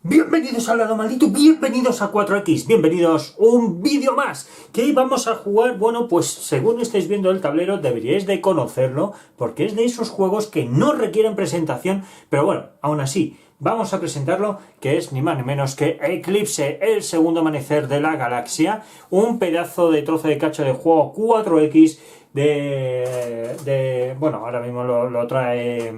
Bienvenidos al lado maldito, bienvenidos a 4X, bienvenidos a un vídeo más, que vamos a jugar. Bueno, pues según estáis viendo el tablero deberíais de conocerlo, porque es de esos juegos que no requieren presentación, pero bueno, aún así, vamos a presentarlo, que es ni más ni menos que Eclipse, el segundo amanecer de la galaxia, un pedazo de trozo de cacho de juego 4X bueno, ahora mismo lo trae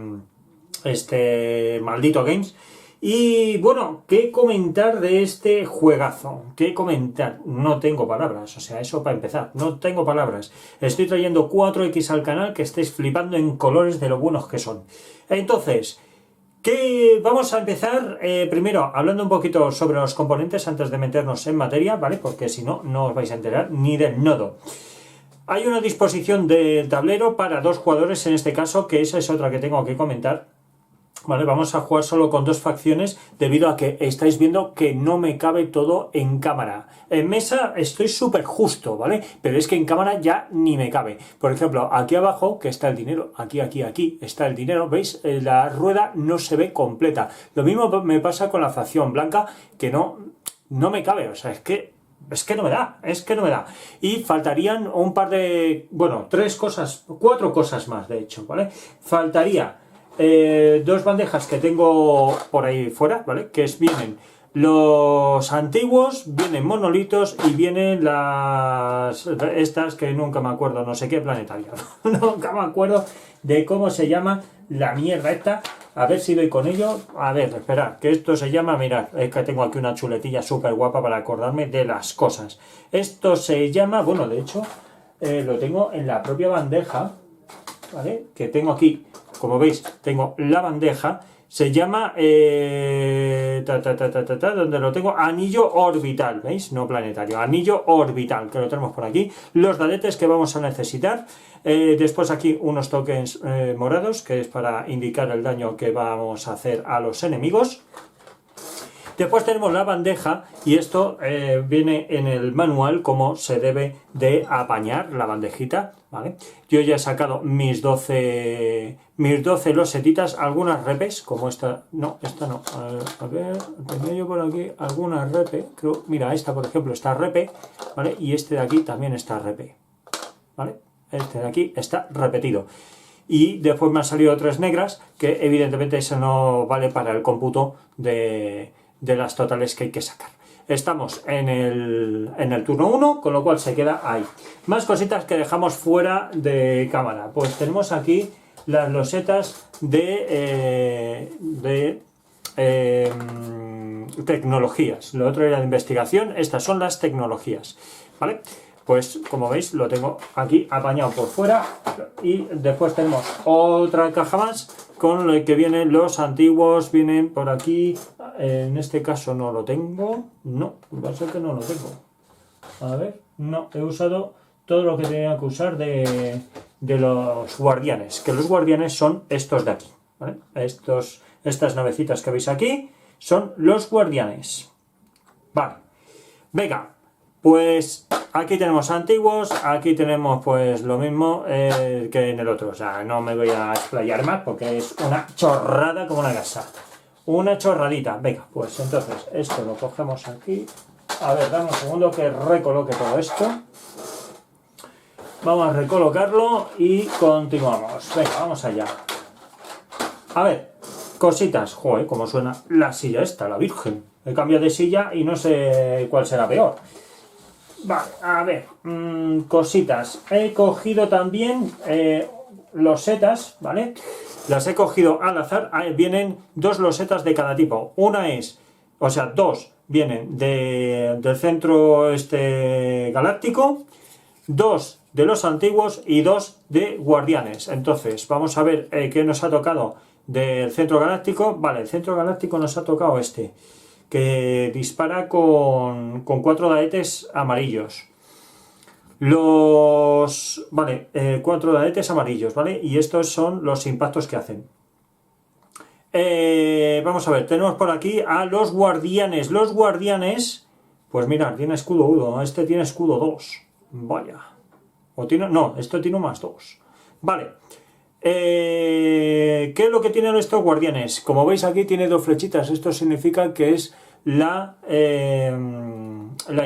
este Maldito Games. Y bueno, ¿qué comentar de este juegazo? ¿Qué comentar? No tengo palabras, o sea, eso para empezar, no tengo palabras. Estoy trayendo 4X al canal, que estáis flipando en colores de lo buenos que son. Entonces, vamos a empezar primero hablando un poquito sobre los componentes antes de meternos en materia, ¿vale? Porque si no, no os vais a enterar ni del nodo. Hay una disposición del tablero para dos jugadores en este caso, que esa es otra que tengo que comentar. Vale, vamos a jugar solo con dos facciones debido a que estáis viendo que no me cabe todo en cámara. En mesa estoy súper justo, ¿vale? Pero es que en cámara ya ni me cabe. Por ejemplo, aquí abajo, que está el dinero, aquí está el dinero, ¿veis? La rueda no se ve completa. Lo mismo me pasa con la facción blanca, que no me cabe, o sea, es que no me da, y faltarían un par de, bueno, cuatro cosas más, de hecho, ¿vale? Faltaría dos bandejas que tengo por ahí fuera, ¿vale? Vienen los antiguos, vienen monolitos y vienen estas que nunca me acuerdo, no sé qué planetario, nunca me acuerdo de cómo se llama la mierda esta. A ver si doy con ello. A ver, esperad, que esto se llama, mirad, es que tengo aquí una chuletilla súper guapa para acordarme de las cosas. Esto se llama, bueno, de hecho, lo tengo en la propia bandeja, ¿vale? Que tengo aquí, como veis, tengo la bandeja, se llama, donde lo tengo, anillo orbital, ¿veis? No planetario, anillo orbital, que lo tenemos por aquí. Los dadetes que vamos a necesitar, después aquí unos tokens morados, que es para indicar el daño que vamos a hacer a los enemigos. Después tenemos la bandeja, y esto viene en el manual cómo se debe de apañar la bandejita, ¿vale? Yo ya he sacado mis 12 losetitas, algunas repes, como esta, no, esta no, a ver, tenía yo por aquí algunas repes, creo, mira, esta por ejemplo está repe, ¿vale? Y este de aquí también está repe, ¿vale? Este de aquí está repetido. Y después me han salido tres negras, que evidentemente eso no vale para el cómputo de las totales que hay que sacar. Estamos en el turno 1, con lo cual se queda ahí. Más cositas que dejamos fuera de cámara. Pues tenemos aquí las losetas de tecnologías. Lo otro era de investigación, estas son las tecnologías, ¿vale? Pues como veis lo tengo aquí apañado por fuera, y después tenemos otra caja más con lo que vienen los antiguos, vienen por aquí. En este caso no lo tengo, no, va a ser que no lo tengo. A ver, no, he usado todo lo que tenía que usar de los guardianes, que los guardianes son estos de aquí, ¿vale? Estas navecitas que veis aquí son los guardianes. Vale, venga, pues aquí tenemos antiguos, aquí tenemos pues lo mismo que en el otro. O sea, no me voy a explayar más porque es una chorrada como una casa. Una chorradita. Venga, pues entonces esto lo cogemos aquí. A ver, dame un segundo que recoloque todo esto. Vamos a recolocarlo y continuamos. Venga, vamos allá. A ver, cositas. Joder, cómo suena la silla esta, la Virgen. He cambiado de silla y no sé cuál será peor. Vale, a ver, cositas. He cogido también losetas, ¿vale? Las he cogido al azar. Vienen dos losetas de cada tipo. Una es, o sea, dos vienen del centro galáctico, dos de los antiguos y dos de guardianes. Entonces, vamos a ver qué nos ha tocado del centro galáctico. Vale, el centro galáctico nos ha tocado que dispara con 4 daetes amarillos. Vale, 4 daetes amarillos, ¿vale? Y estos son los impactos que hacen. Vamos a ver, tenemos por aquí a los guardianes. Los guardianes, pues mirad, tiene escudo 1, este tiene escudo 2. Vaya. No, esto tiene más 2. Vale. ¿Qué es lo que tienen estos guardianes? Como veis aquí tiene dos flechitas, esto significa que es la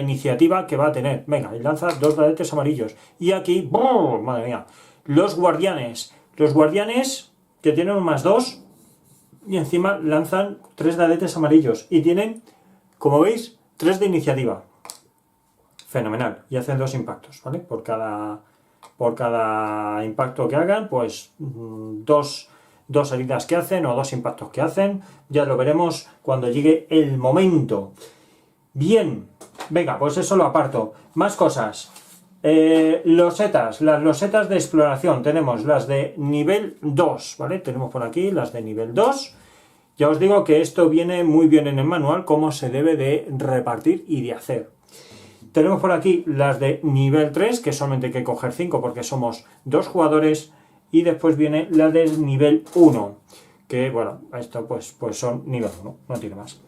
iniciativa que va a tener. Venga, y lanza dos dadetes amarillos. Y aquí, ¡bum! Madre mía, los guardianes que tienen un +2 y encima lanzan 3 dadetes amarillos y tienen, como veis, 3 de iniciativa. Fenomenal. Y hacen 2 impactos, ¿vale? Por cada impacto que hagan, pues dos heridas que hacen o 2 impactos que hacen. Ya lo veremos cuando llegue el momento. Bien, venga, pues eso lo aparto. Más cosas. Losetas, las losetas de exploración. Tenemos las de nivel 2, ¿vale? Tenemos por aquí las de nivel 2. Ya os digo que esto viene muy bien en el manual, cómo se debe de repartir y de hacer. Tenemos por aquí las de nivel 3, que solamente hay que coger 5 porque somos 2 jugadores. Y después viene la de nivel 1, que bueno, esto pues son nivel 1, no tiene más.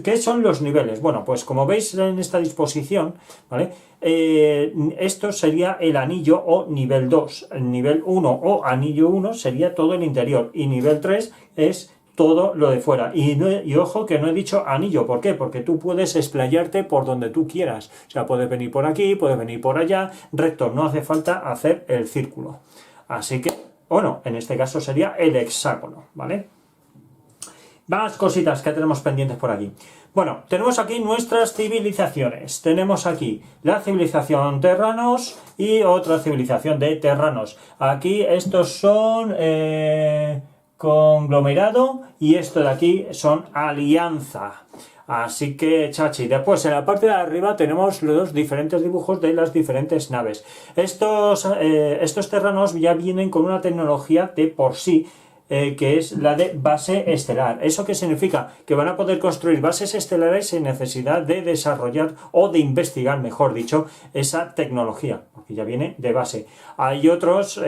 ¿Qué son los niveles? Bueno, pues como veis en esta disposición, ¿vale? Esto sería el anillo o nivel 2. El nivel 1 o anillo 1 sería todo el interior. Y nivel 3 es todo lo de fuera. Y ojo que no he dicho anillo. ¿Por qué? Porque tú puedes explayarte por donde tú quieras. O sea, puedes venir por aquí, puedes venir por allá. Recto, no hace falta hacer el círculo. Así que, bueno, en este caso sería el hexágono, ¿vale? Más cositas que tenemos pendientes por aquí. Bueno, tenemos aquí nuestras civilizaciones. Tenemos aquí la civilización terranos y otra civilización de terranos. Aquí estos son conglomerado y esto de aquí son alianza. Así que, chachi. Después, en la parte de arriba tenemos los diferentes dibujos de las diferentes naves. Estos terranos ya vienen con una tecnología de por sí, que es la de base estelar. ¿Eso qué significa? Que van a poder construir bases estelares sin necesidad de desarrollar o de investigar, mejor dicho, esa tecnología, porque ya viene de base. Hay otros,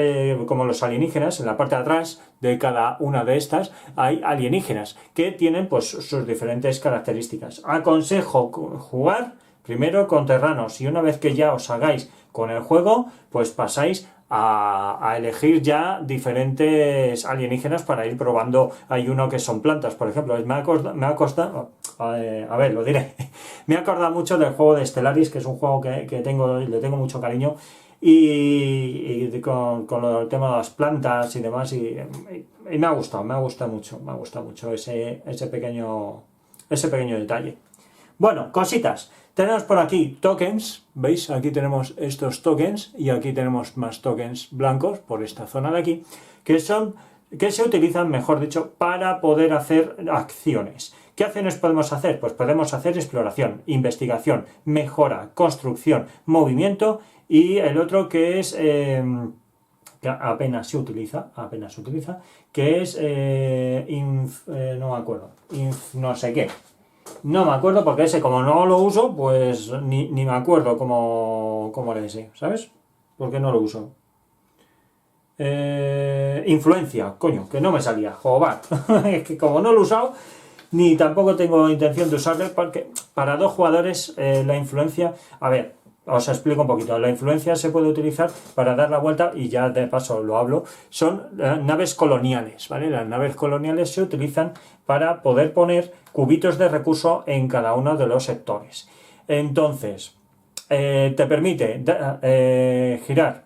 como los alienígenas, en la parte de atrás de cada una de estas hay alienígenas que tienen pues sus diferentes características. Aconsejo jugar primero con terranos y una vez que ya os hagáis con el juego, pues pasáis a elegir ya diferentes alienígenas para ir probando. Hay uno que son plantas, por ejemplo. Me ha costado, a ver, lo diré. Me ha acordado mucho del juego de Stellaris, que es un juego que le tengo mucho cariño. Y con lo del tema de las plantas y demás. Y me ha gustado mucho ese pequeño detalle. Bueno, cositas. Tenemos por aquí tokens, ¿veis? Aquí tenemos estos tokens y aquí tenemos más tokens blancos por esta zona de aquí, que se utilizan, mejor dicho, para poder hacer acciones. ¿Qué acciones podemos hacer? Pues podemos hacer exploración, investigación, mejora, construcción, movimiento y el otro que es... que apenas se utiliza, que es... no me acuerdo, no sé qué. No me acuerdo porque ese como no lo uso, pues ni me acuerdo cómo era ese, ¿sabes? Porque no lo uso. Influencia, coño, que no me salía, joder. Es que como no lo he usado, ni tampoco tengo intención de usarlo, porque para 2 jugadores la influencia... A ver, os explico un poquito. La influencia se puede utilizar para dar la vuelta, y ya de paso lo hablo, son naves coloniales, ¿vale? Las naves coloniales se utilizan para poder poner cubitos de recurso en cada uno de los sectores. Entonces, te permite girar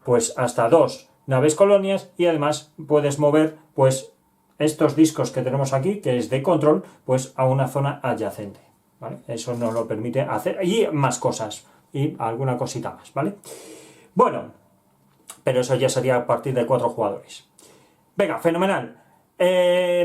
pues hasta 2 naves colonias y además puedes mover pues estos discos que tenemos aquí, que es de control, pues a una zona adyacente, ¿vale? Eso nos lo permite hacer, y más cosas, y alguna cosita más, ¿vale? Bueno, pero eso ya sería a partir de 4 jugadores. Venga, fenomenal.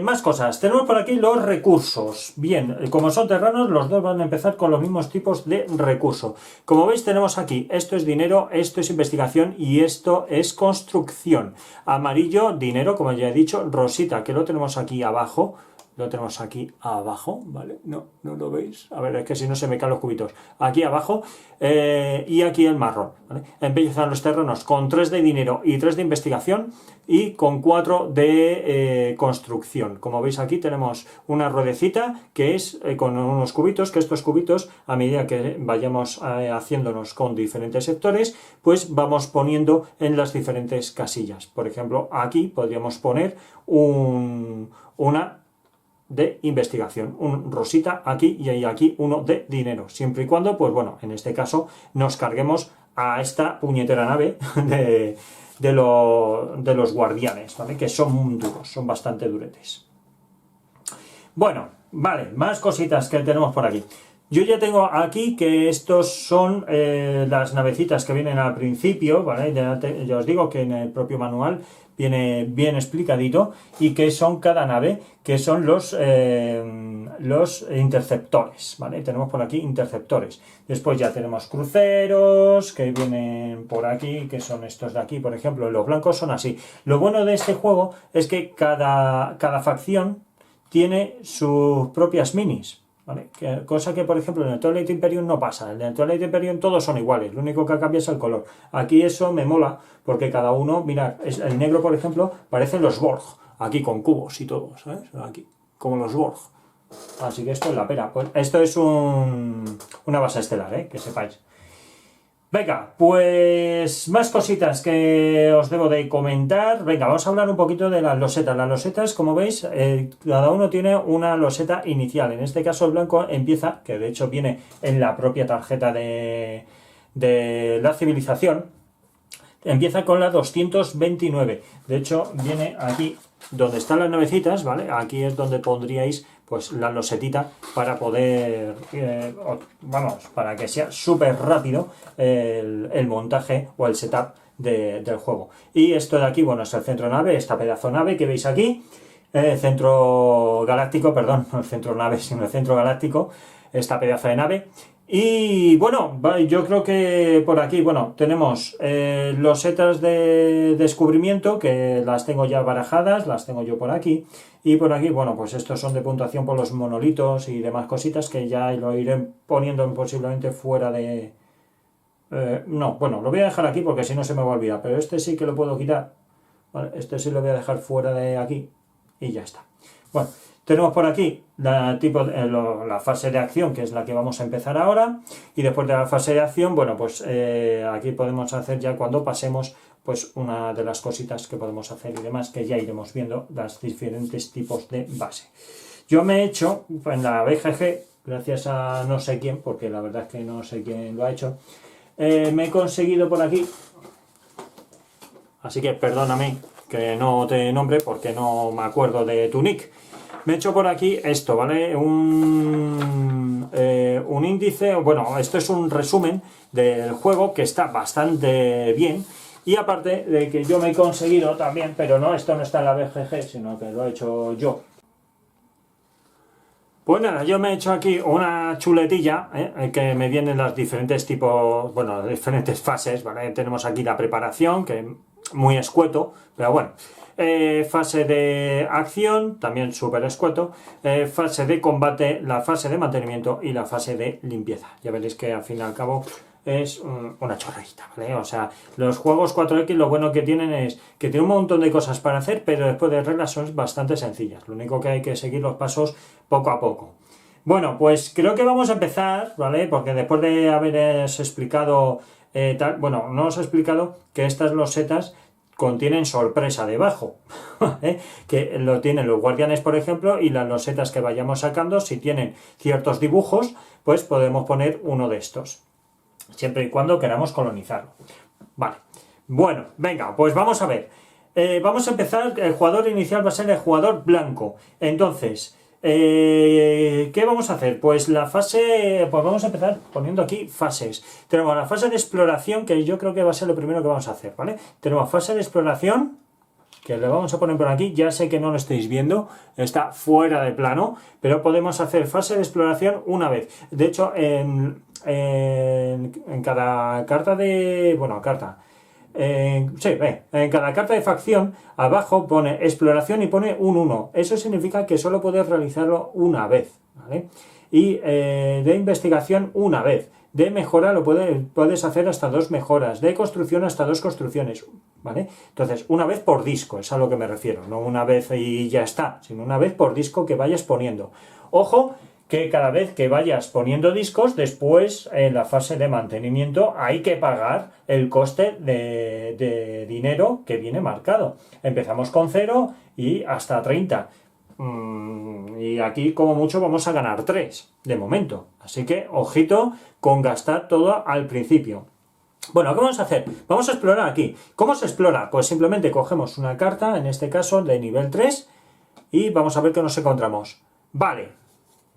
Más cosas. Tenemos por aquí los recursos. Bien, como son terranos, los dos van a empezar con los mismos tipos de recurso. Como veis, tenemos aquí, esto es dinero, esto es investigación y esto es construcción. Amarillo, dinero, como ya he dicho, rosita, que lo tenemos aquí abajo, lo tenemos aquí abajo, ¿vale? No lo veis. A ver, es que si no se me caen los cubitos. Aquí abajo y aquí el marrón, ¿vale? Empiezan los terrenos con 3 de dinero y 3 de investigación y con 4 de construcción. Como veis aquí tenemos una ruedecita que es con unos cubitos, que estos cubitos a medida que vayamos haciéndonos con diferentes sectores, pues vamos poniendo en las diferentes casillas. Por ejemplo, aquí podríamos poner una de investigación, un rosita aquí y aquí uno de dinero, siempre y cuando, pues bueno, en este caso nos carguemos a esta puñetera nave de los guardianes, ¿vale? Que son duros, son bastante duretes. Bueno, vale, más cositas que tenemos por aquí. Yo ya tengo aquí que estos son las navecitas que vienen al principio, ¿vale? Ya os digo que en el propio manual viene bien explicadito y que son cada nave, que son los interceptores, ¿vale? Tenemos por aquí interceptores. Después ya tenemos cruceros que vienen por aquí, que son estos de aquí, por ejemplo. Los blancos son así. Lo bueno de este juego es que cada facción tiene sus propias minis, ¿vale? Cosa que, por ejemplo, en el Twilight Imperium no pasa. En el Twilight Imperium todos son iguales, lo único que cambia es el color. Aquí eso me mola, porque cada uno, mirad, el negro, por ejemplo, parecen los Borg, aquí con cubos y todo, ¿sabes? Aquí, como los Borg. Así que esto es la pera. Pues esto es una base estelar, que sepáis. Venga, pues más cositas que os debo de comentar. Venga, vamos a hablar un poquito de las losetas. Las losetas, como veis, cada uno tiene una loseta inicial. En este caso el blanco empieza, que de hecho viene en la propia tarjeta de la civilización, empieza con la 229. De hecho, viene aquí donde están las navecitas, ¿vale? Aquí es donde pondríais pues la losetita para poder, para que sea súper rápido el montaje o el setup del juego. Y esto de aquí, bueno, es el centro nave, esta pedazo nave que veis aquí, centro galáctico, perdón, no el centro nave, sino el centro galáctico, esta pedazo de nave. Y bueno, yo creo que por aquí, bueno, tenemos losetas de descubrimiento, que las tengo ya barajadas, las tengo yo por aquí. Y por aquí, bueno, pues estos son de puntuación por los monolitos y demás cositas que ya lo iré poniendo posiblemente fuera de... no, bueno, lo voy a dejar aquí porque si no se me va a olvidar, pero este sí que lo puedo quitar. Vale, este sí lo voy a dejar fuera de aquí y ya está. Bueno, tenemos por aquí la fase de acción, que es la que vamos a empezar ahora, y después de la fase de acción, bueno, pues aquí podemos hacer ya cuando pasemos pues una de las cositas que podemos hacer y demás, que ya iremos viendo los diferentes tipos de base. Yo me he hecho en la BGG, gracias a no sé quién, porque la verdad es que no sé quién lo ha hecho, me he conseguido por aquí, así que perdóname que no te nombre porque no me acuerdo de tu nick. Me he hecho por aquí esto, ¿vale? Un índice, bueno, esto es un resumen del juego que está bastante bien. Y aparte de que yo me he conseguido también, pero no, esto no está en la BGG, sino que lo he hecho yo. Pues nada, yo me he hecho aquí una chuletilla, que me vienen los diferentes tipos, bueno, las diferentes fases, ¿vale? Tenemos aquí la preparación, que es muy escueto, pero bueno. Fase de acción, también súper escueto, fase de combate, la fase de mantenimiento y la fase de limpieza. Ya veréis que al fin y al cabo es una chorradita, ¿vale? O sea, los juegos 4X lo bueno que tienen es que tienen un montón de cosas para hacer, pero después de reglas son bastante sencillas. Lo único que hay que seguir los pasos poco a poco. Bueno, pues creo que vamos a empezar, ¿vale? Porque después de haberos explicado, bueno, no os he explicado que estas losetas contienen sorpresa debajo, que lo tienen los guardianes, por ejemplo, y las losetas que vayamos sacando, si tienen ciertos dibujos, pues podemos poner uno de estos, siempre y cuando queramos colonizarlo. Vale, bueno, venga, pues vamos a ver. Vamos a empezar, el jugador inicial va a ser el jugador blanco. Entonces, ¿qué vamos a hacer? Pues la fase, pues vamos a empezar poniendo aquí fases. Tenemos la fase de exploración, que yo creo que va a ser lo primero que vamos a hacer, ¿vale? Tenemos fase de exploración, que le vamos a poner por aquí, ya sé que no lo estáis viendo, está fuera de plano, pero podemos hacer fase de exploración una vez. De hecho, en cada carta de... bueno, carta... sí, en cada carta de facción abajo pone exploración y pone un 1. Eso significa que solo puedes realizarlo una vez, ¿vale? Y de investigación una vez. De mejora lo puedes hacer hasta 2 mejoras. De construcción hasta 2 construcciones, ¿vale? Entonces, una vez por disco, es a lo que me refiero. No una vez y ya está, sino una vez por disco que vayas poniendo. Ojo, que cada vez que vayas poniendo discos, después en la fase de mantenimiento hay que pagar el coste de dinero que viene marcado. Empezamos con 0 y hasta 30. Y aquí como mucho vamos a ganar 3 de momento. Así que ojito con gastar todo al principio. Bueno, ¿qué vamos a hacer? Vamos a explorar aquí. ¿Cómo se explora? Pues simplemente cogemos una carta, en este caso de nivel 3, y vamos a ver qué nos encontramos. Vale.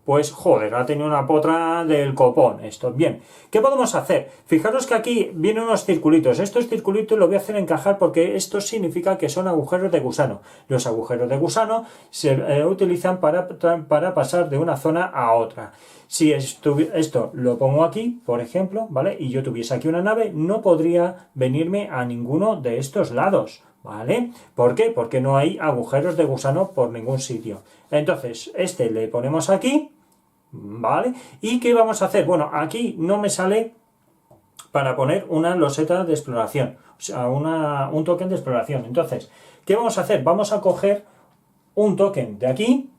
Pues, joder, ha tenido una potra del copón esto. Bien, ¿qué podemos hacer? Fijaros que aquí vienen unos circulitos. Estos circulitos los voy a hacer encajar porque esto significa que son agujeros de gusano. Los agujeros de gusano se utilizan para pasar de una zona a otra. Si esto lo pongo aquí, por ejemplo, ¿vale? Y yo tuviese aquí una nave, no podría venirme a ninguno de estos lados, ¿vale? ¿Por qué? Porque no hay agujeros de gusano por ningún sitio. Entonces, le ponemos aquí, ¿vale? ¿Y qué vamos a hacer? Bueno, aquí no me sale para poner una loseta de exploración, o sea, un token de exploración. Entonces, ¿qué vamos a hacer? Vamos a coger un token de aquí,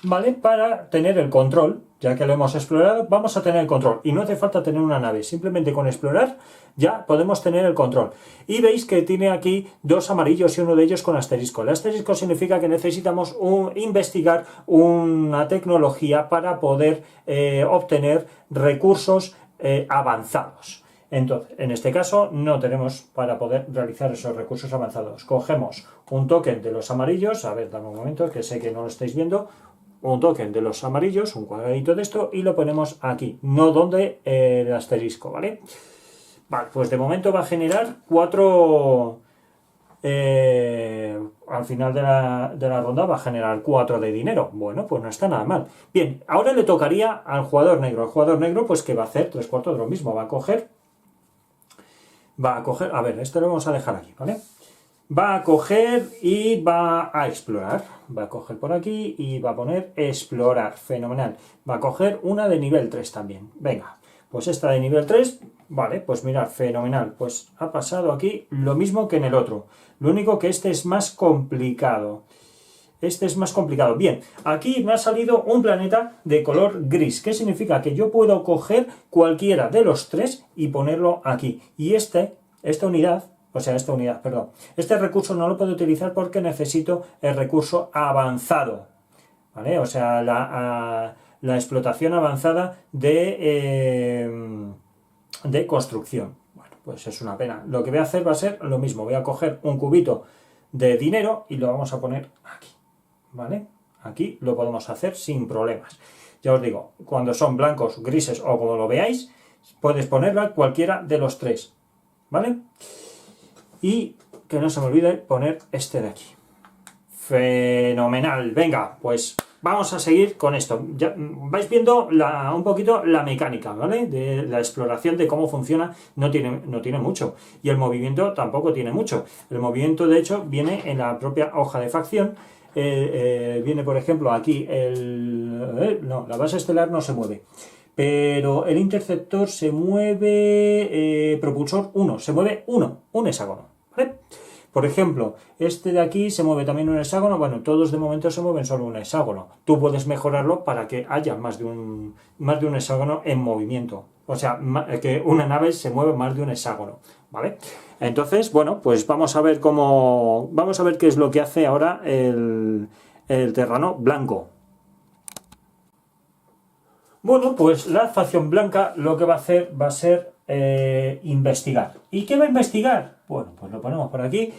¿vale? Para tener el control, ya que lo hemos explorado, vamos a tener el control. Y no hace falta tener una nave, simplemente con explorar ya podemos tener el control. Y veis que tiene aquí 2 amarillos y uno de ellos con asterisco. El asterisco significa que necesitamos investigar una tecnología para poder obtener recursos avanzados. Entonces, en este caso no tenemos para poder realizar esos recursos avanzados. Cogemos un token de los amarillos, a ver, dame un momento, que sé que no lo estáis viendo, un token de los amarillos, un cuadradito de esto, y lo ponemos aquí, no donde el asterisco, ¿vale? Vale, pues de momento va a generar 4, al final de la ronda va a generar 4 de dinero. Bueno, pues no está nada mal. Bien, ahora le tocaría al jugador negro. El jugador negro, pues, ¿qué va a hacer? 3/4 de lo mismo, va a coger, a ver, esto lo vamos a dejar aquí, ¿vale? Va a coger y va a explorar. Va a coger por aquí y va a poner explorar. Fenomenal. Va a coger una de nivel 3 también. Venga, pues esta de nivel 3, vale, pues mirad, fenomenal. Pues ha pasado aquí lo mismo que en el otro. Lo único que este es más complicado. Este es más complicado. Bien, aquí me ha salido un planeta de color gris. ¿Qué significa? Que yo puedo coger cualquiera de los 3 y ponerlo aquí. Y esta unidad, perdón. Este recurso no lo puedo utilizar porque necesito el recurso avanzado, ¿vale? O sea, la explotación avanzada de construcción. Bueno, pues es una pena. Lo que voy a hacer va a ser lo mismo. Voy a coger un cubito de dinero y lo vamos a poner aquí, ¿vale? Aquí lo podemos hacer sin problemas. Ya os digo, cuando son blancos, grises o como lo veáis, puedes ponerla cualquiera de los 3, ¿vale? Y que no se me olvide poner este de aquí. Fenomenal. Venga, pues vamos a seguir con esto. Ya vais viendo un poquito la mecánica, ¿vale? De la exploración de cómo funciona. No tiene mucho. Y el movimiento tampoco tiene mucho. El movimiento, de hecho, viene en la propia hoja de facción. Viene, por ejemplo, aquí la base estelar no se mueve. Pero el interceptor se mueve, propulsor 1, se mueve un hexágono, ¿vale? Por ejemplo, este de aquí se mueve también un hexágono, bueno, todos de momento se mueven solo un hexágono. Tú puedes mejorarlo para que haya más de un hexágono en movimiento. O sea, que una nave se mueve más de un hexágono, ¿vale? Entonces, bueno, pues vamos a ver qué es lo que hace ahora el terrano blanco. Bueno, pues la facción blanca lo que va a hacer va a ser investigar. ¿Y qué va a investigar? Bueno, pues lo ponemos por aquí.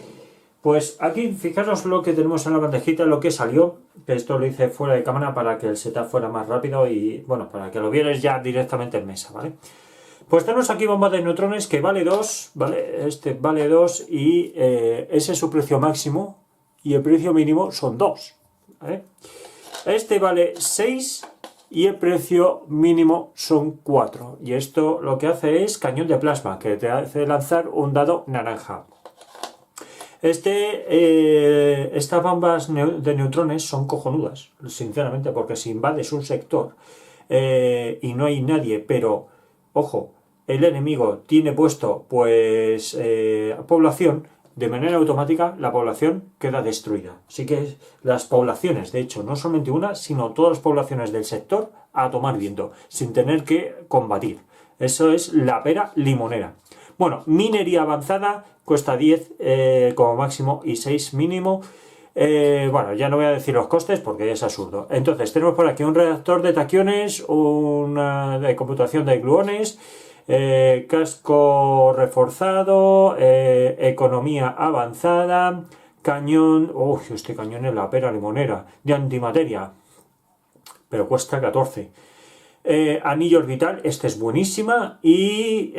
Pues aquí, fijaros lo que tenemos en la bandejita, lo que salió, que esto lo hice fuera de cámara para que el setup fuera más rápido y, bueno, para que lo vierais ya directamente en mesa, ¿vale? Pues tenemos aquí bomba de neutrones que vale 2, ¿vale? Este vale 2 y ese es su precio máximo y el precio mínimo son 2, ¿vale? Este vale 6 y el precio mínimo son 4. Y esto lo que hace es cañón de plasma, que te hace lanzar un dado naranja. Estas bombas de neutrones son cojonudas, sinceramente, porque si invades un sector y no hay nadie, pero, ojo, el enemigo tiene puesto, pues, población, de manera automática la población queda destruida. Así que las poblaciones, de hecho, no solamente una, sino todas las poblaciones del sector a tomar viento, sin tener que combatir. Eso es la pera limonera. Bueno, minería avanzada cuesta 10 como máximo y 6 mínimo. Bueno, ya no voy a decir los costes porque es absurdo. Entonces, tenemos por aquí un reactor de taquiones, una de computación de gluones, casco reforzado, economía avanzada, cañón. Uy, este cañón es la pera limonera, de antimateria, pero cuesta 14. Anillo orbital, esta es buenísima. Y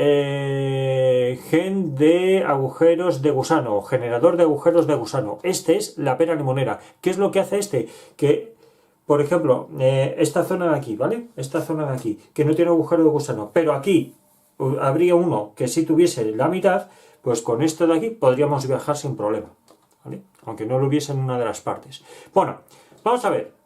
gen de agujeros de gusano, generador de agujeros de gusano. Este es la pera limonera. ¿Qué es lo que hace este? Que, por ejemplo, esta zona de aquí, ¿vale? Esta zona de aquí, que no tiene agujero de gusano, pero aquí habría uno que si tuviese la mitad, pues con esto de aquí podríamos viajar sin problema, ¿vale? Aunque no lo hubiese en una de las partes. Bueno, vamos a ver.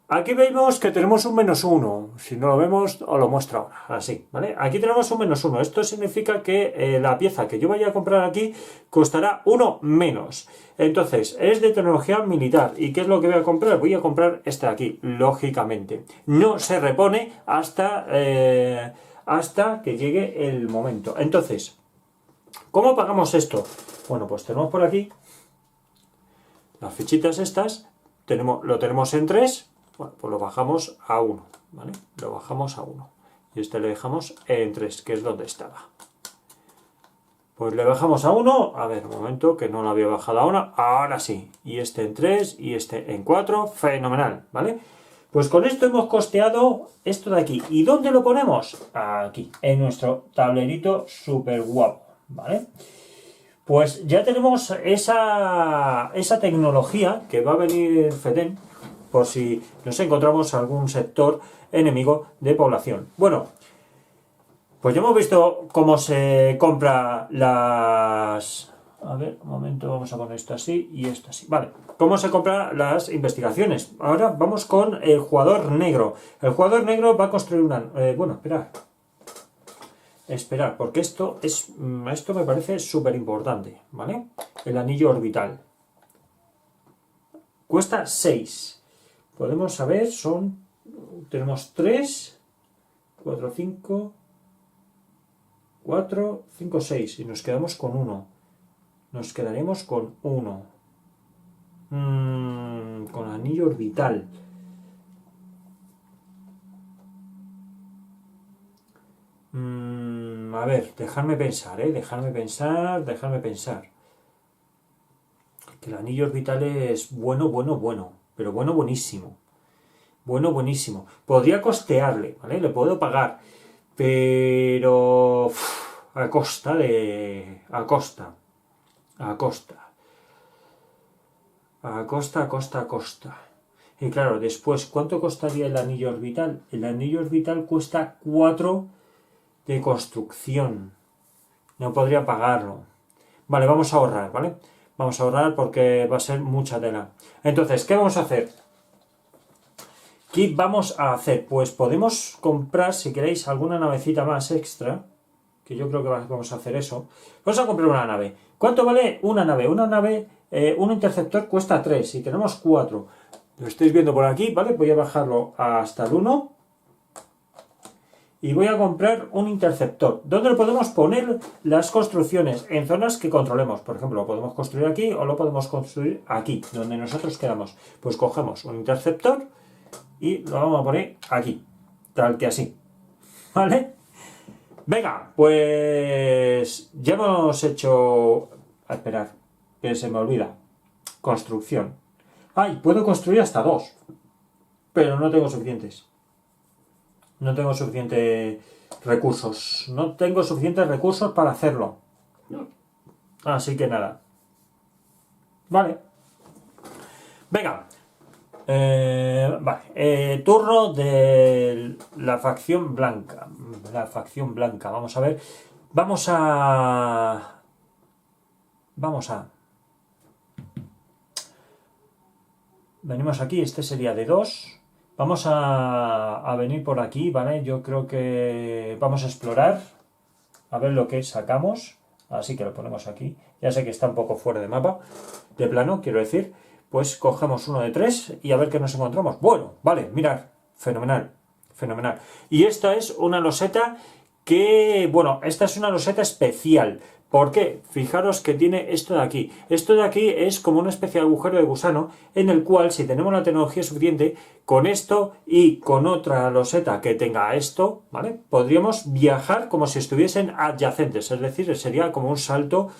Aquí vemos que tenemos un -1, si no lo vemos os lo muestro ahora, así, ¿vale? Aquí tenemos un -1, esto significa que la pieza que yo vaya a comprar aquí costará 1 menos. Entonces, es de tecnología militar, ¿y qué es lo que voy a comprar? Voy a comprar este de aquí, lógicamente. No se repone hasta que llegue el momento. Entonces, ¿cómo pagamos esto? Bueno, pues tenemos por aquí las fichitas estas, lo tenemos en 3. Bueno, pues lo bajamos a 1, ¿vale? Lo bajamos a 1. Y este le dejamos en 3, que es donde estaba. Pues le bajamos a 1. A ver, un momento, que no lo había bajado a 1. Ahora sí. Y este en 3 y este en 4. Fenomenal, ¿vale? Pues con esto hemos costeado esto de aquí. ¿Y dónde lo ponemos? Aquí, en nuestro tablerito súper guapo, ¿vale? Pues ya tenemos esa tecnología que va a venir FEDEN, por si nos encontramos algún sector enemigo de población. Bueno, pues ya hemos visto cómo se compra las... A ver, un momento, vamos a poner esto así y esto así. Vale, cómo se compran las investigaciones. Ahora vamos con el jugador negro. El jugador negro va a construir una... bueno, esperar, porque esto me parece súper importante, ¿vale? El anillo orbital. Cuesta 6. Podemos saber, tenemos 3, 4, 5, 4, 5, 6 y nos quedamos con 1. Nos quedaremos con 1. Con anillo orbital. A ver, dejadme pensar, dejadme pensar. Que el anillo orbital es bueno, pero buenísimo. Buenísimo. Podría costearle, ¿vale? Le puedo pagar, pero a costa. Y claro, después, ¿cuánto costaría el anillo orbital? El anillo orbital cuesta 4 de construcción. No podría pagarlo. Vale, vamos a ahorrar, ¿vale? Vamos a ahorrar porque va a ser mucha tela. Entonces, ¿qué vamos a hacer? ¿Qué vamos a hacer? Pues podemos comprar, si queréis, alguna navecita más extra, que yo creo que vamos a hacer eso. Vamos a comprar una nave. ¿Cuánto vale una nave? Una nave, un interceptor cuesta 3 y tenemos 4. Lo estáis viendo por aquí, ¿vale? Voy a bajarlo hasta el 1. Y voy a comprar un interceptor. ¿Dónde lo podemos poner las construcciones? En zonas que controlemos. Por ejemplo, lo podemos construir aquí o lo podemos construir aquí, donde nosotros queramos. Pues cogemos un interceptor y lo vamos a poner aquí, tal que así, ¿vale? Venga, pues ya hemos hecho... A esperar, que se me olvida. Construcción. ¡Ay! Puedo construir hasta 2, pero no tengo suficientes. No tengo suficientes recursos. No tengo suficientes recursos para hacerlo. Así que nada. Vale. Venga. Turno de la facción blanca. La facción blanca. Vamos a ver. Vamos a... Venimos aquí. Este sería de 2. Vamos a venir por aquí, ¿vale? Yo creo que vamos a explorar. A ver lo que sacamos. Así que lo ponemos aquí. Ya sé que está un poco fuera de mapa. De plano, quiero decir. Pues cogemos uno de 3 y a ver qué nos encontramos. Bueno, vale, mirad, fenomenal, fenomenal. Y esta es una loseta que, bueno, esta es una loseta especial. ¿Por qué? Fijaros que tiene esto de aquí. Esto de aquí es como una especie de agujero de gusano en el cual, si tenemos la tecnología suficiente, con esto y con otra loseta que tenga esto, ¿vale? Podríamos viajar como si estuviesen adyacentes, es decir, sería como un salto,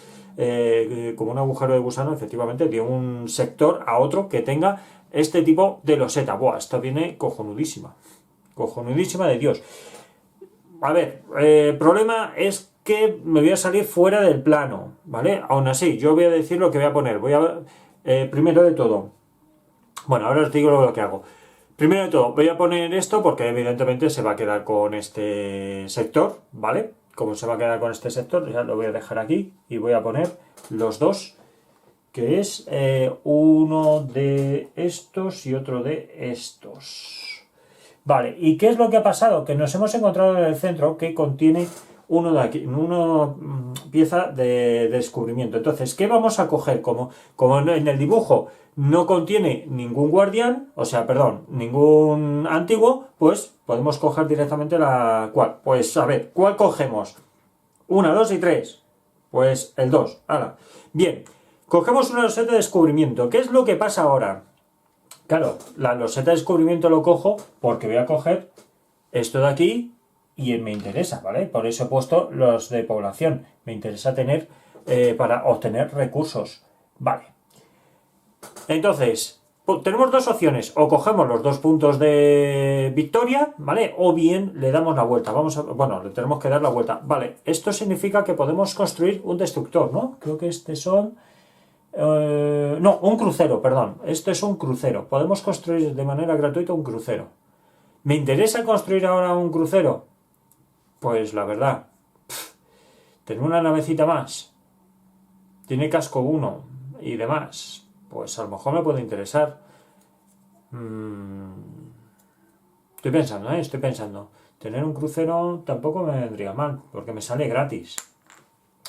como un agujero de gusano, efectivamente, de un sector a otro que tenga este tipo de loseta. Buah, esta viene cojonudísima. Cojonudísima de Dios. A ver, el problema es que me voy a salir fuera del plano, ¿vale? Aún así, yo voy a decir lo que voy a poner. Voy a, primero de todo, bueno, ahora os digo lo que hago. Primero de todo, voy a poner esto porque evidentemente se va a quedar con este sector, ¿vale? Como se va a quedar con este sector, ya lo voy a dejar aquí y voy a poner los dos, que es uno de estos y otro de estos. Vale, ¿y qué es lo que ha pasado? Que nos hemos encontrado en el centro que contiene uno de aquí, una pieza de descubrimiento. Entonces, ¿qué vamos a coger? Como en el dibujo no contiene ningún guardián, o sea, perdón, ningún antiguo, pues podemos coger directamente la cual. Pues a ver, ¿cuál cogemos? 1, 2 y 3. Pues el 2. ¡Hala! Bien, cogemos una loseta de descubrimiento. ¿Qué es lo que pasa ahora? Claro, la loseta de descubrimiento lo cojo porque voy a coger esto de aquí y me interesa, ¿vale? Por eso he puesto los de población. Me interesa tener para obtener recursos. Vale. Entonces, tenemos dos opciones. O cogemos los 2 puntos de victoria, ¿vale? O bien le damos la vuelta. Bueno, le tenemos que dar la vuelta. Vale, esto significa que podemos construir un destructor, ¿no? Creo que son... no, un crucero, perdón. Esto es un crucero. Podemos construir de manera gratuita un crucero. ¿Me interesa construir ahora un crucero? Pues la verdad, tener una navecita más, tiene casco 1 y demás, pues a lo mejor me puede interesar. Estoy pensando. Tener un crucero tampoco me vendría mal, porque me sale gratis.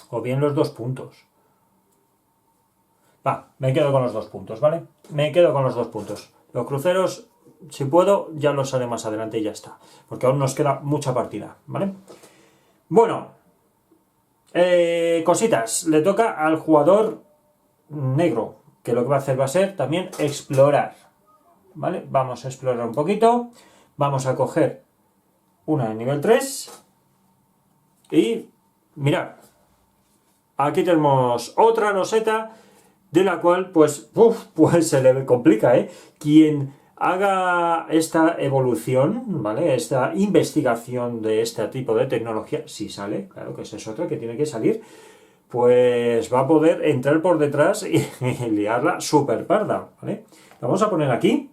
O bien los 2 puntos. Va, me quedo con los 2 puntos, ¿vale? Me quedo con los 2 puntos. Los cruceros, si puedo, ya los haré más adelante y ya está. Porque aún nos queda mucha partida, ¿vale? Bueno, cositas. Le toca al jugador negro, que lo que va a hacer va a ser también explorar, ¿vale? Vamos a explorar un poquito. Vamos a coger una de nivel 3. Y mirad, aquí tenemos otra loseta de la cual pues se le complica, ¿eh? Quien haga esta evolución, ¿vale? Esta investigación de este tipo de tecnología, si sale, claro que esa es otra que tiene que salir, pues va a poder entrar por detrás y liarla súper parda, ¿vale? La vamos a poner aquí.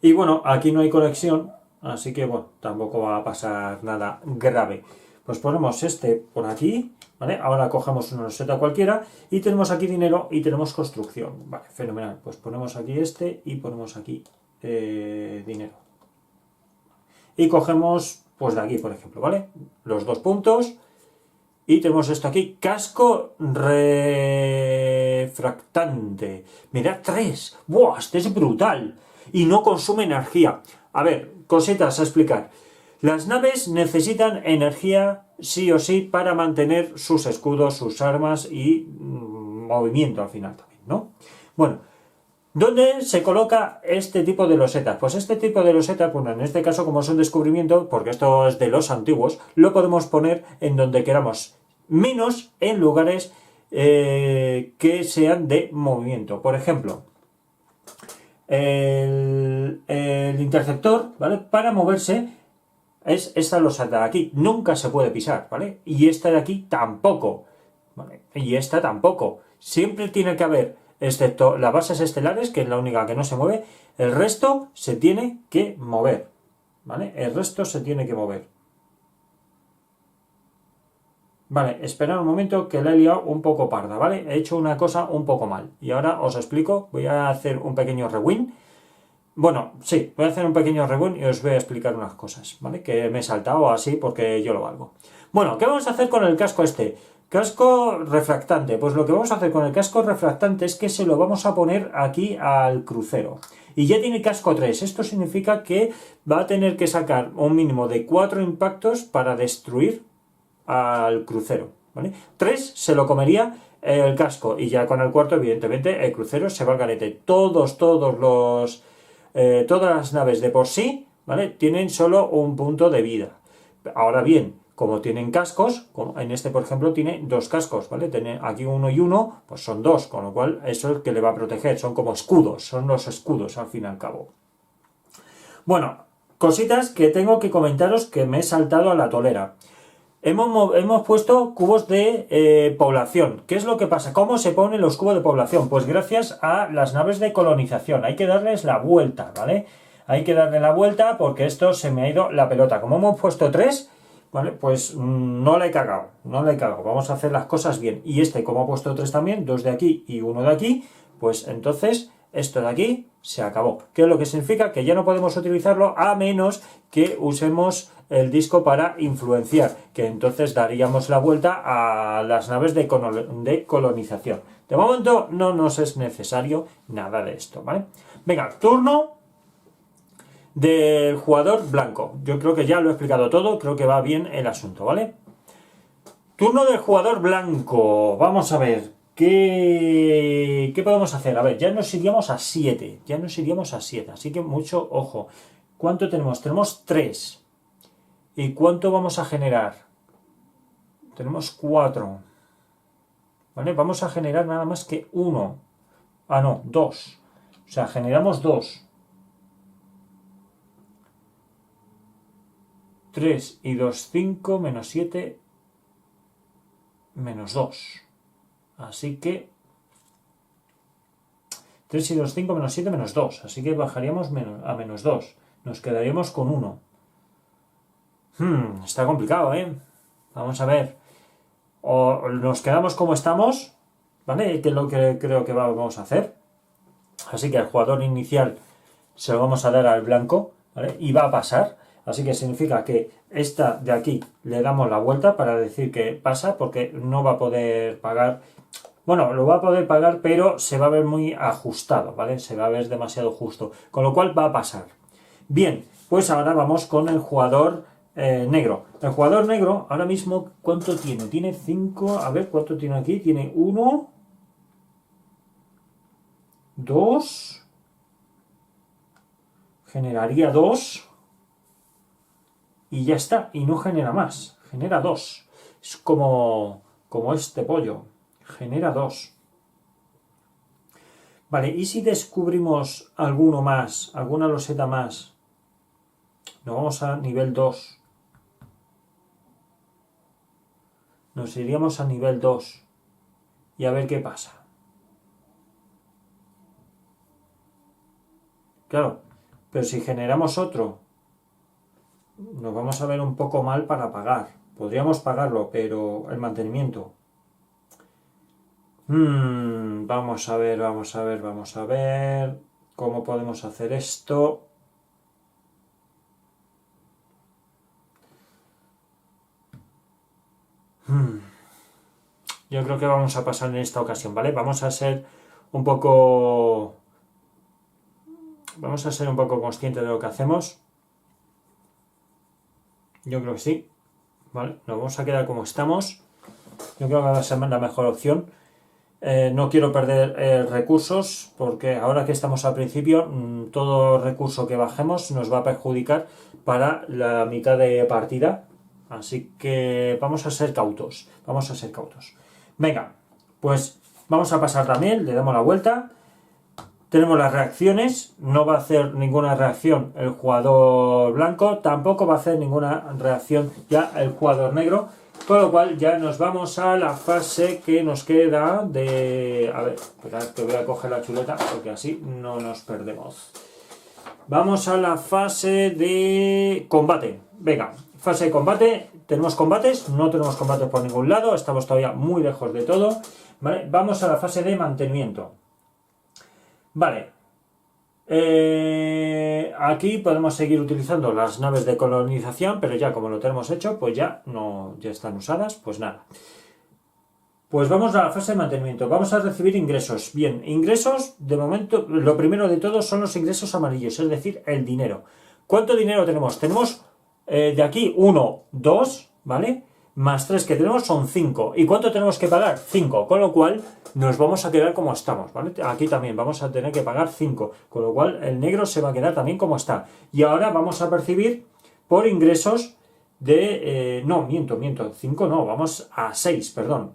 Y bueno, aquí no hay conexión, así que bueno, tampoco va a pasar nada grave. Pues ponemos este por aquí, ¿vale? Ahora cogemos una loseta cualquiera y tenemos aquí dinero y tenemos construcción. Vale, fenomenal. Pues ponemos aquí este y ponemos aquí dinero. Y cogemos, pues de aquí, por ejemplo, ¿vale? Los 2 puntos. Y tenemos esto aquí, casco refractante. Me da 3. ¡Buah! Este es brutal. Y no consume energía. A ver, cositas a explicar. Las naves necesitan energía sí o sí para mantener sus escudos, sus armas y movimiento al final también, ¿no? Bueno, ¿dónde se coloca este tipo de losetas? Pues este tipo de losetas, bueno, en este caso como es un descubrimiento, porque esto es de los antiguos, lo podemos poner en donde queramos, menos en lugares que sean de movimiento. Por ejemplo, el interceptor, ¿vale? Para moverse es esta loseta de aquí, nunca se puede pisar, ¿vale? Y esta de aquí tampoco, ¿vale? Y esta tampoco. Siempre tiene que haber excepto las bases estelares, que es la única que no se mueve, el resto se tiene que mover, ¿vale? El resto se tiene que mover. Vale, esperad un momento que la he liado un poco parda, ¿vale? He hecho una cosa un poco mal. Y ahora os explico, voy a hacer un pequeño rewind. Bueno, sí, voy a hacer un pequeño rewind y os voy a explicar unas cosas, ¿vale? Que me he saltado así porque yo lo valgo. Bueno, ¿qué vamos a hacer con el casco este? Casco refractante. Pues lo que vamos a hacer con el casco refractante es que se lo vamos a poner aquí al crucero. Y ya tiene casco 3. Esto significa que va a tener que sacar un mínimo de 4 impactos para destruir al crucero, ¿vale? 3 se lo comería el casco y ya con el cuarto, evidentemente, el crucero se va al garete. Todas las naves de por sí, ¿vale? Tienen solo un punto de vida. Ahora bien, como tienen cascos, como en este por ejemplo tiene 2 cascos, ¿vale? Tiene aquí 1 y 1, pues son 2, con lo cual eso es el que le va a proteger, son como escudos, son los escudos al fin y al cabo. Bueno, cositas que tengo que comentaros que me he saltado a la tolera. Hemos puesto cubos de población. ¿Qué es lo que pasa? ¿Cómo se ponen los cubos de población? Pues gracias a las naves de colonización. Hay que darles la vuelta, ¿vale? Hay que darle la vuelta porque esto se me ha ido la pelota. Como hemos puesto 3, ¿vale? Pues no la he cagado, no la he cagado. Vamos a hacer las cosas bien. Y este, como he puesto 3 también, 2 de aquí y 1 de aquí, pues entonces esto de aquí se acabó. ¿Qué es lo que significa? Que ya no podemos utilizarlo a menos que usemos el disco para influenciar, que entonces daríamos la vuelta a las naves de colonización. De momento no nos es necesario nada de esto, ¿vale? Venga, turno del jugador blanco. Yo creo que ya lo he explicado todo, creo que va bien el asunto, ¿vale? Turno del jugador blanco. Vamos a ver, ¿qué podemos hacer? A ver, ya nos iríamos a 7, así que mucho ojo. ¿Cuánto tenemos? Tenemos 3. ¿Y cuánto vamos a generar? Tenemos 4. ¿Vale? Vamos a generar nada más que 1. Ah, no, 2. O sea, generamos 2. 3 y 2, 5, menos 7, menos 2. Así que 3 y 2, 5, menos 7, menos 2. Así que bajaríamos a menos 2. Nos quedaríamos con 1. Está complicado, ¿eh? Vamos a ver. O nos quedamos como estamos, ¿vale? Que es lo que creo que vamos a hacer. Así que al jugador inicial se lo vamos a dar al blanco, ¿vale? Y va a pasar. Así que significa que esta de aquí le damos la vuelta para decir que pasa, porque no va a poder pagar. Bueno, lo va a poder pagar, pero se va a ver muy ajustado, ¿vale? Se va a ver demasiado justo. Con lo cual va a pasar. Bien, pues ahora vamos con el jugador negro. El jugador negro ahora mismo, ¿cuánto tiene? Tiene 5, a ver, ¿cuánto tiene aquí? Tiene 1, 2, generaría 2 y ya está, y no genera más, genera 2. Es como este pollo, genera 2. Vale, ¿y si descubrimos alguno más, alguna loseta más? Nos vamos a nivel 2. Nos iríamos a nivel 2 y a ver qué pasa. Claro, pero si generamos otro, nos vamos a ver un poco mal para pagar. Podríamos pagarlo, pero el mantenimiento. Vamos a ver cómo podemos hacer esto. Yo creo que vamos a pasar en esta ocasión, ¿vale? Vamos a ser un poco conscientes de lo que hacemos. Yo creo que sí, ¿vale? Nos vamos a quedar como estamos. Yo creo que va a ser la mejor opción. No quiero perder recursos, porque ahora que estamos al principio, todo recurso que bajemos nos va a perjudicar para la mitad de partida. Así que vamos a ser cautos. Venga, pues vamos a pasar también, le damos la vuelta. Tenemos las reacciones, no va a hacer ninguna reacción el jugador blanco, tampoco va a hacer ninguna reacción ya el jugador negro. Con lo cual ya nos vamos a la fase que nos queda de... A ver, esperad que voy a coger la chuleta porque así no nos perdemos. Vamos a la fase de combate. Venga, fase de combate. ¿Tenemos combates? No tenemos combates por ningún lado. Estamos todavía muy lejos de todo. ¿Vale? Vamos a la fase de mantenimiento. Vale. Aquí podemos seguir utilizando las naves de colonización, pero ya como lo tenemos hecho, pues ya no, ya están usadas, pues nada. Pues vamos a la fase de mantenimiento. Vamos a recibir ingresos. Bien, ingresos, de momento, lo primero de todo son los ingresos amarillos, es decir, el dinero. ¿Cuánto dinero tenemos? Tenemos de aquí 1, 2, ¿vale? Más 3 que tenemos son 5. ¿Y cuánto tenemos que pagar? 5. Con lo cual nos vamos a quedar como estamos, ¿vale? Aquí también vamos a tener que pagar 5. Con lo cual el negro se va a quedar también como está. Y ahora vamos a percibir por ingresos de... no, miento. 5 no, vamos a 6, perdón.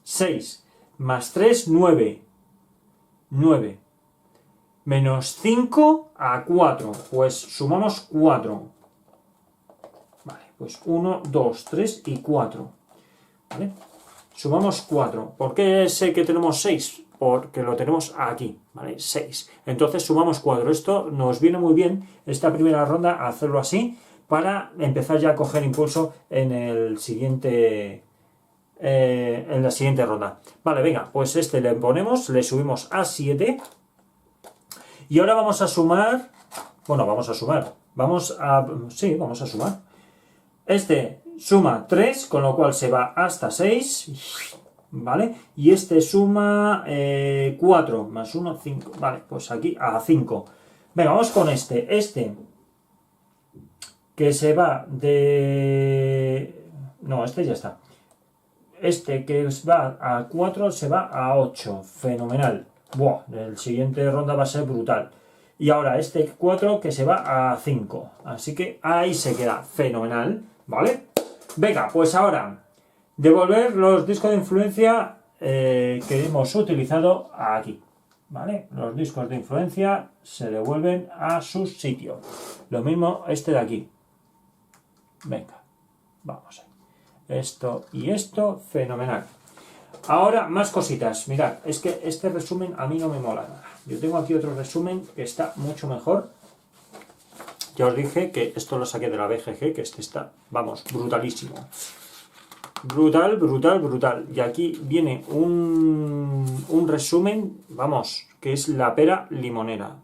6 más 3, 9. 9. Menos 5 a 4. Pues sumamos 4. Vale, pues 1, 2, 3 y 4. ¿Vale? Sumamos 4. ¿Por qué sé que tenemos 6? Porque lo tenemos aquí, ¿vale? 6. Entonces sumamos 4. Esto nos viene muy bien, esta primera ronda, hacerlo así, para empezar ya a coger impulso en el siguiente... en la siguiente ronda. Vale, venga, pues este le ponemos, le subimos a 7. Y ahora vamos a sumar... Bueno, vamos a sumar. Sí, vamos a sumar. Este suma 3, con lo cual se va hasta 6. ¿Vale? Y este suma 4 más 1, 5. Vale, pues aquí a 5. Venga, vamos con este. Este que se va de... No, este ya está. Este que va a 4 se va a 8. Fenomenal. Buah, el siguiente ronda va a ser brutal. Y ahora este 4 que se va a 5. Así que ahí se queda. Fenomenal. ¿Vale? Venga, pues ahora devolver los discos de influencia que hemos utilizado aquí. ¿Vale? Los discos de influencia se devuelven a su sitio. Lo mismo este de aquí. Venga, vamos ahí. Esto y esto, fenomenal. Ahora, más cositas. Mirad, es que este resumen a mí no me mola nada. Yo tengo aquí otro resumen que está mucho mejor. Ya os dije que esto lo saqué de la BGG, que este está, vamos, brutalísimo. Brutal. Y aquí viene un resumen, vamos, que es la pera limonera.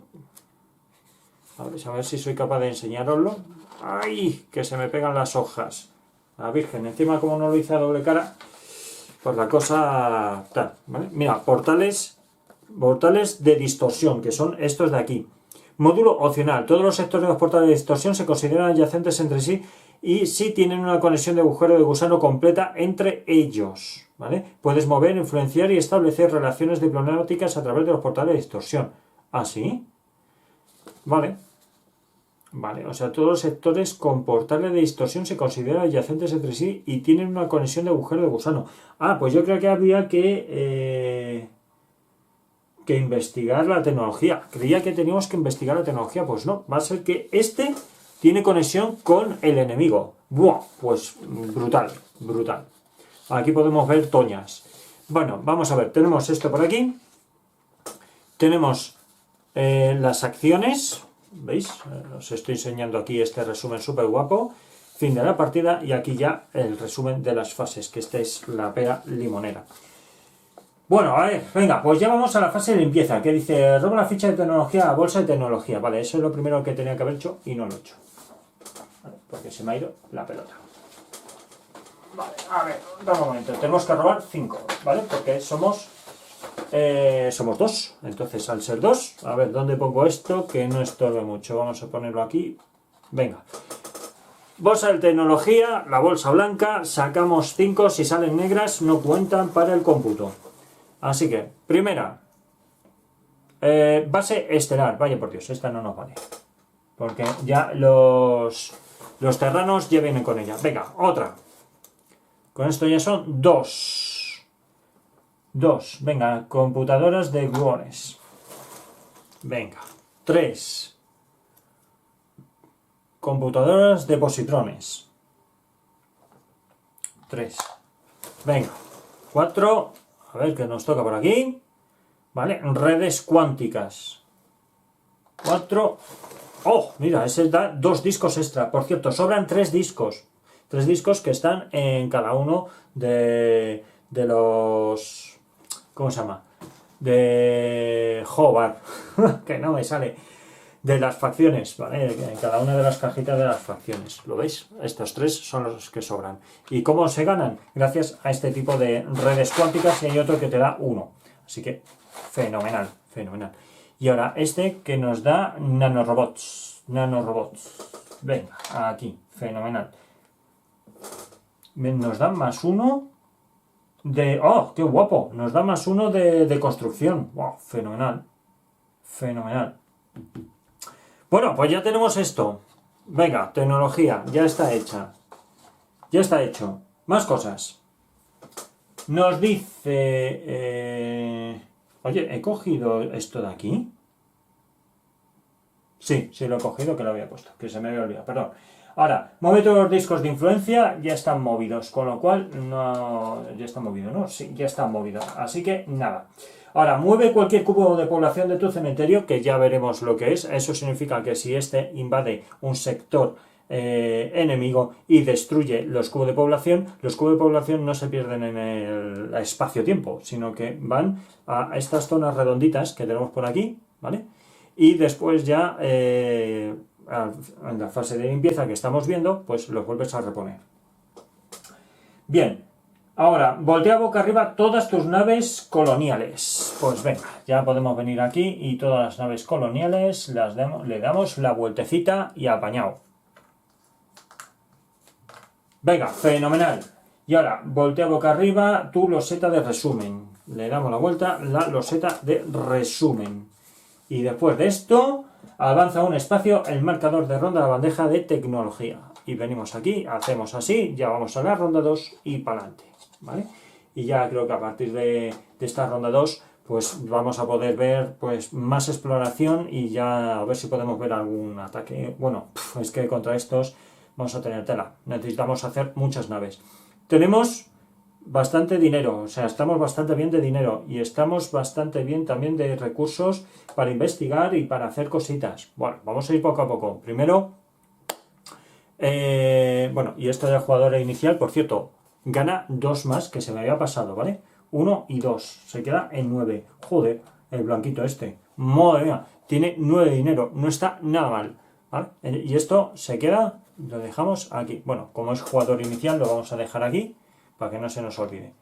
A ver si soy capaz de enseñaroslo. ¡Ay! Que se me pegan las hojas. La Virgen, encima como no lo hice a doble cara, pues la cosa tal, ¿vale? Mira, portales de distorsión, que son estos de aquí. Módulo opcional. Todos los sectores de los portales de distorsión se consideran adyacentes entre sí y si tienen una conexión de agujero de gusano completa entre ellos, ¿vale? Puedes mover, influenciar y establecer relaciones diplomáticas a través de los portales de distorsión. ¿Ah, sí? Vale. Vale, o sea, todos los sectores con portales de distorsión se consideran adyacentes entre sí y tienen una conexión de agujero de gusano. Ah, pues yo creo que había que investigar la tecnología. Creía que teníamos que investigar la tecnología, pues no. Va a ser que este tiene conexión con el enemigo. ¡Buah! Pues brutal. Aquí podemos ver toñas. Bueno, vamos a ver. Tenemos esto por aquí. Tenemos las acciones. ¿Veis? Os estoy enseñando aquí este resumen súper guapo. Fin de la partida y aquí ya el resumen de las fases, que esta es la pera limonera. Bueno, a ver, venga, pues ya vamos a la fase de limpieza, que dice, roba la ficha de tecnología a bolsa de tecnología. Vale, eso es lo primero que tenía que haber hecho y no lo he hecho. Vale, porque se me ha ido la pelota. Vale, a ver, dame un momento, tenemos que robar 5, ¿vale? Porque somos 2, entonces al ser 2, a ver, ¿dónde pongo esto? Que no estorbe mucho, vamos a ponerlo aquí. Venga. Bolsa de tecnología, la bolsa blanca, sacamos 5, si salen negras no cuentan para el cómputo. Así que, primera, base estelar. Vaya por Dios, esta no nos vale. Porque ya los terranos ya vienen con ella. Venga, otra. Con esto ya son 2. 2. Venga, computadoras de gluones. Venga, 3. Computadoras de positrones. 3. Venga, 4. A ver qué nos toca por aquí. Vale, redes cuánticas. 4. ¡Oh! Mira, ese da 2 discos extra. Por cierto, sobran 3 discos. 3 discos que están en cada uno de los... ¿Cómo se llama? De Hobart. Que no me sale. De las facciones, ¿vale? En cada una de las cajitas de las facciones. ¿Lo veis? Estos 3 son los que sobran. ¿Y cómo se ganan? Gracias a este tipo de redes cuánticas, y hay otro que te da 1. Así que, fenomenal, fenomenal. Y ahora este que nos da nanorobots. Nanorobots. Venga, aquí, fenomenal. Nos dan más 1 de... ¡Oh, qué guapo! Nos da más 1 de construcción. ¡Wow! Fenomenal. Fenomenal. Bueno, pues ya tenemos esto. Venga, tecnología, ya está hecha. Ya está hecho. Más cosas. Nos dice... Oye, ¿he cogido esto de aquí? Sí, lo he cogido, que lo había puesto, que se me había olvidado, perdón. Ahora, mueve todos los discos de influencia, ya están movidos, con lo cual no... Ya están movidos, ¿no? Sí, ya están movidos, así que nada. Ahora, mueve cualquier cubo de población de tu cementerio, que ya veremos lo que es. Eso significa que si este invade un sector enemigo y destruye los cubos de población no se pierden en el espacio-tiempo, sino que van a estas zonas redonditas que tenemos por aquí, ¿vale? Y después ya, en la fase de limpieza que estamos viendo, pues los vuelves a reponer. Bien, ahora, voltea boca arriba todas tus naves coloniales. Pues venga, ya podemos venir aquí y todas las naves coloniales le damos la vueltecita y apañado. Venga, fenomenal. Y ahora, voltea boca arriba tu loseta de resumen. Le damos la vuelta, la loseta de resumen. Y después de esto, avanza un espacio el marcador de ronda de la bandeja de tecnología. Y venimos aquí, hacemos así, ya vamos a la ronda 2 y para adelante, ¿vale? Y ya creo que a partir de esta ronda 2, pues vamos a poder ver pues más exploración y ya a ver si podemos ver algún ataque. Bueno, es que contra estos vamos a tener tela. Necesitamos hacer muchas naves. Tenemos bastante dinero, o sea, estamos bastante bien de dinero y estamos bastante bien también de recursos para investigar y para hacer cositas. Bueno, vamos a ir poco a poco. Primero, bueno, y esto del jugador inicial, por cierto, gana 2 más, que se me había pasado, ¿vale? 1 y 2, se queda en 9. Joder, el blanquito este, madre mía, tiene 9 de dinero, no está nada mal, ¿vale? Y esto se queda, lo dejamos aquí. Bueno, como es jugador inicial, lo vamos a dejar aquí, para que no se nos olvide.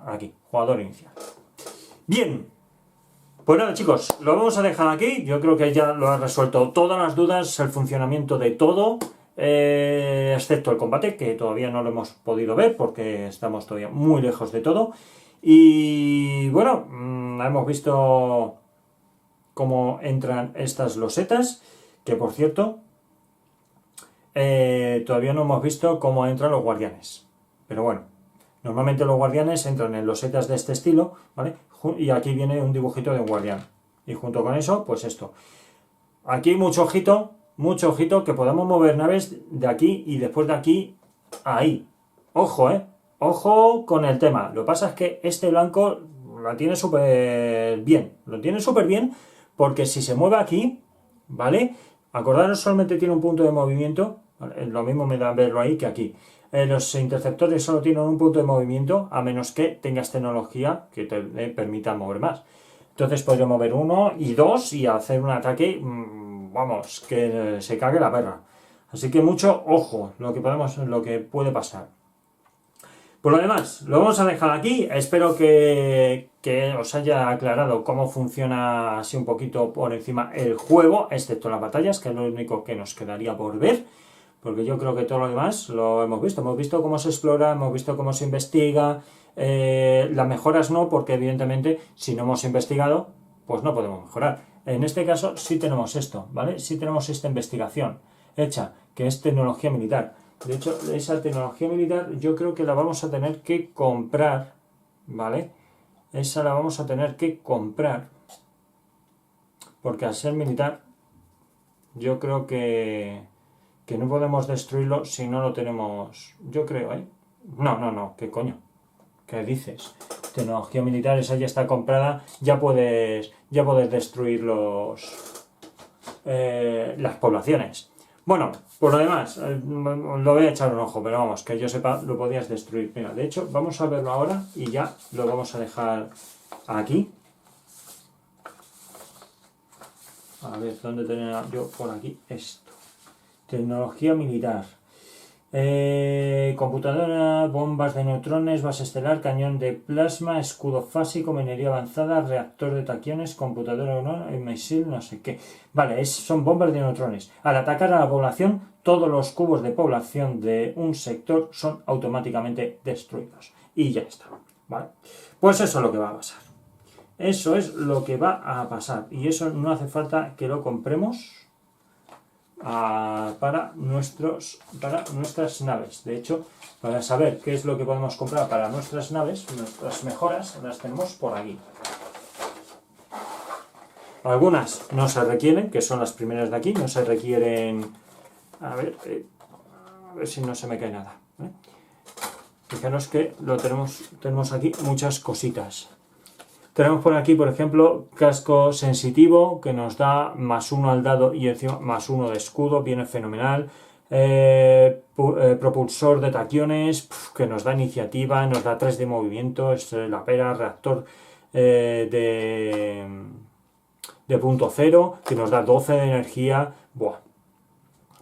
Aquí, jugador inicial. Bien, pues nada chicos, lo vamos a dejar aquí. Yo creo que ya lo ha resuelto todas las dudas, el funcionamiento de todo, excepto el combate, que todavía no lo hemos podido ver porque estamos todavía muy lejos de todo. Y bueno, hemos visto cómo entran estas losetas, que por cierto, todavía no hemos visto cómo entran los guardianes. Pero bueno, normalmente los guardianes entran en losetas de este estilo, ¿vale? Y aquí viene un dibujito de un guardián. Y junto con eso, pues esto. Aquí mucho ojito que podamos mover naves de aquí y después de aquí a ahí. Ojo, ojo con el tema. Lo que pasa es que este blanco la tiene súper bien. Lo tiene súper bien porque si se mueve aquí, ¿vale? Acordaros, solamente tiene un punto de movimiento. ¿Vale? Lo mismo me da verlo ahí que aquí. Los interceptores solo tienen un punto de movimiento, a menos que tengas tecnología que te permita mover más. Entonces podría mover 1 y 2 y hacer un ataque, vamos, que se cague la perra. Así que mucho ojo lo que puede pasar. Por lo demás, lo vamos a dejar aquí. Espero que os haya aclarado cómo funciona así un poquito por encima el juego, excepto las batallas, que es lo único que nos quedaría por ver. Porque yo creo que todo lo demás lo hemos visto. Hemos visto cómo se explora, hemos visto cómo se investiga. Las mejoras no, porque evidentemente si no hemos investigado, pues no podemos mejorar. En este caso sí tenemos esto, ¿vale? Sí tenemos esta investigación hecha, que es tecnología militar. De hecho, esa tecnología militar yo creo que la vamos a tener que comprar, ¿vale? Esa la vamos a tener que comprar. Porque al ser militar, yo creo que no podemos destruirlo si no lo tenemos, yo creo, No, ¿qué coño? ¿Qué dices? Tecnología militar, esa ya está comprada, ya puedes destruir las poblaciones. Bueno, por lo demás, lo voy a echar un ojo, pero vamos, que yo sepa, lo podías destruir. Mira, de hecho, vamos a verlo ahora y ya lo vamos a dejar aquí. A ver, ¿dónde tenía yo por aquí esto? Tecnología militar. Computadora, bombas de neutrones, base estelar, cañón de plasma, escudo fásico, minería avanzada, reactor de taquiones, computadora misil, no sé qué. Vale, son bombas de neutrones. Al atacar a la población, todos los cubos de población de un sector son automáticamente destruidos. Y ya está. ¿Vale? Pues eso es lo que va a pasar. Eso es lo que va a pasar. Y eso no hace falta que lo compremos para nuestras naves. De hecho, para saber qué es lo que podemos comprar para nuestras naves, nuestras mejoras las tenemos por aquí. Algunas no se requieren, que son las primeras de aquí, no se requieren. A ver si no se me cae nada. Fijaros que lo tenemos aquí muchas cositas. Tenemos por aquí, por ejemplo, casco sensitivo, que nos da +1 al dado y encima +1 de escudo, viene fenomenal. Propulsor de taquiones, que nos da iniciativa, nos da 3 de movimiento, es la pera, reactor de punto cero, que nos da 12 de energía. Buah,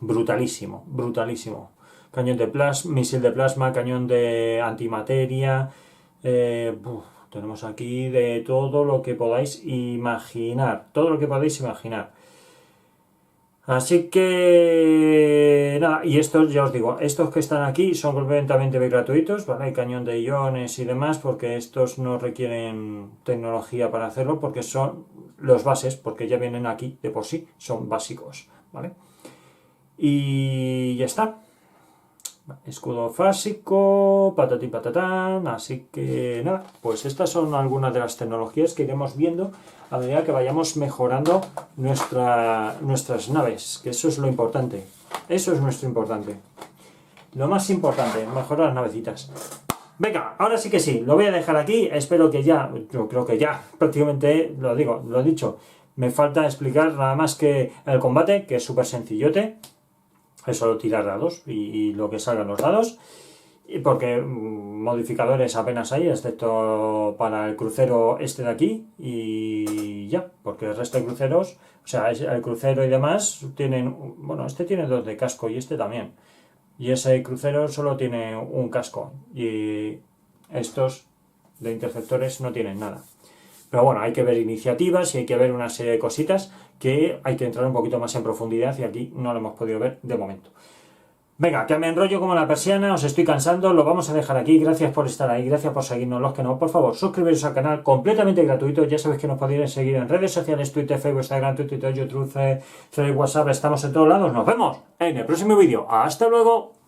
brutalísimo, brutalísimo. Cañón de plasma, misil de plasma, cañón de antimateria. Tenemos aquí de todo lo que podáis imaginar. Todo lo que podáis imaginar. Así que nada, y estos, ya os digo, estos que están aquí son completamente gratuitos, ¿vale? Hay cañón de iones y demás, porque estos no requieren tecnología para hacerlo, porque son los bases, porque ya vienen aquí de por sí, son básicos, ¿vale? Y ya está. Escudo fásico, patatín patatán, así que nada, pues estas son algunas de las tecnologías que iremos viendo a medida que vayamos mejorando nuestras naves, que eso es lo importante, eso es nuestro importante, lo más importante, mejorar las navecitas. Venga, ahora sí que sí, lo voy a dejar aquí, espero que ya, yo creo que ya prácticamente lo he dicho, me falta explicar nada más que el combate, que es súper sencillote. Es solo tirar dados y lo que salgan los dados, y porque modificadores apenas hay, excepto para el crucero este de aquí, y ya, porque el resto de cruceros, o sea, el crucero y demás tienen, bueno, este tiene 2 de casco y este también, y ese crucero solo tiene un casco, y estos de interceptores no tienen nada. Pero bueno, hay que ver iniciativas y hay que ver una serie de cositas que hay que entrar un poquito más en profundidad y aquí no lo hemos podido ver de momento. Venga, que me enrollo como la persiana, os estoy cansando, lo vamos a dejar aquí. Gracias por estar ahí, gracias por seguirnos. Los que no, por favor, suscribiros al canal completamente gratuito. Ya sabéis que nos podéis seguir en redes sociales, Twitter, Facebook, Instagram, Twitter, YouTube, WhatsApp. Estamos en todos lados. Nos vemos en el próximo vídeo. ¡Hasta luego!